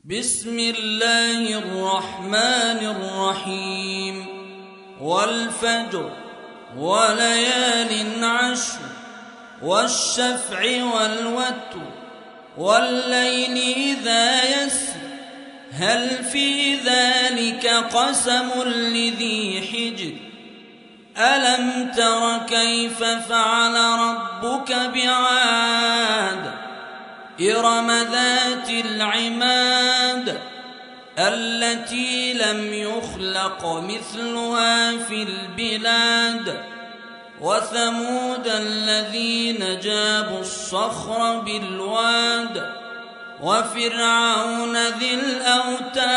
بسم الله الرحمن الرحيم والفجر وليال عشر والشفع والوتر والليل إذا يسر هل في ذلك قسم لذي حجر ألم تر كيف فعل ربك بعاد إرم ذات العماد التي لم يخلق مثلها في البلاد وثمود الذين جابوا الصخر بالواد وفرعون ذي الأوتاد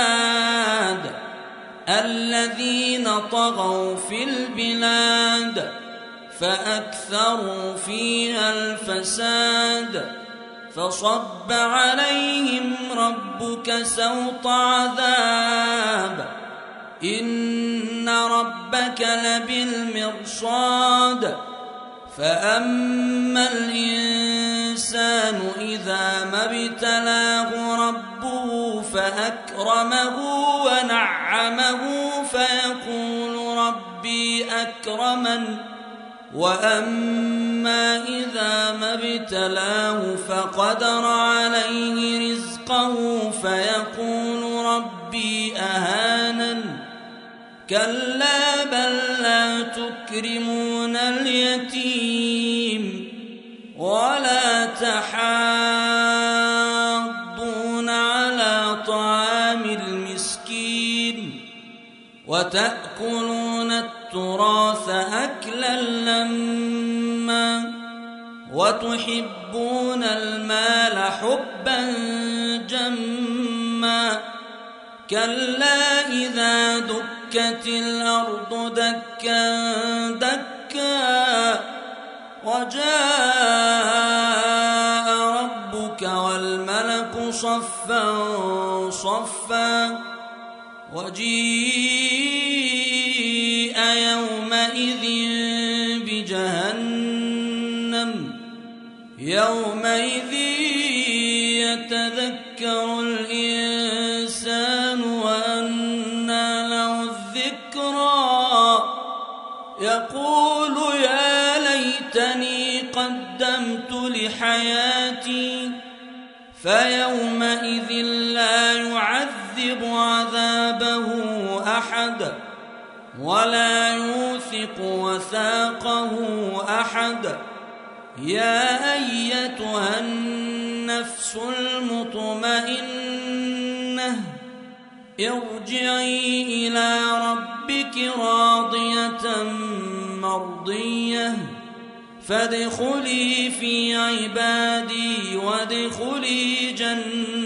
الذين طغوا في البلاد فأكثروا فيها الفساد فصب عليهم ربك سوط عذاب إن ربك لبالمرصاد فأما الإنسان إذا ما ابتلاه ربه فأكرمه ونعمه فيقول ربي أكرمن وأما إذا ما ابتلاه فقدر عليه رزقه فيقول ربي أهانن كلا بل لا تكرمون اليتيم ولا تحاضون على طعام المسكين وتأكلون التراث أكلا لما وتحبون المال حبا جما كلا إذا دكت الأرض دكا دكا وجاء ربك والملك صفا صفا وجيء يومئذ بجهنم يومئذ يتذكر الإنسان وأنى له الذكرى يقول يا ليتني قدمت لحياتي فيومئذ لا يعذب عذابه أحد ولا يوثق وثاقه أحد يا أيتها النفس المطمئنة ارجعي إلى ربك راضية مرضية فادخلي في عبادي وادخلي جنتي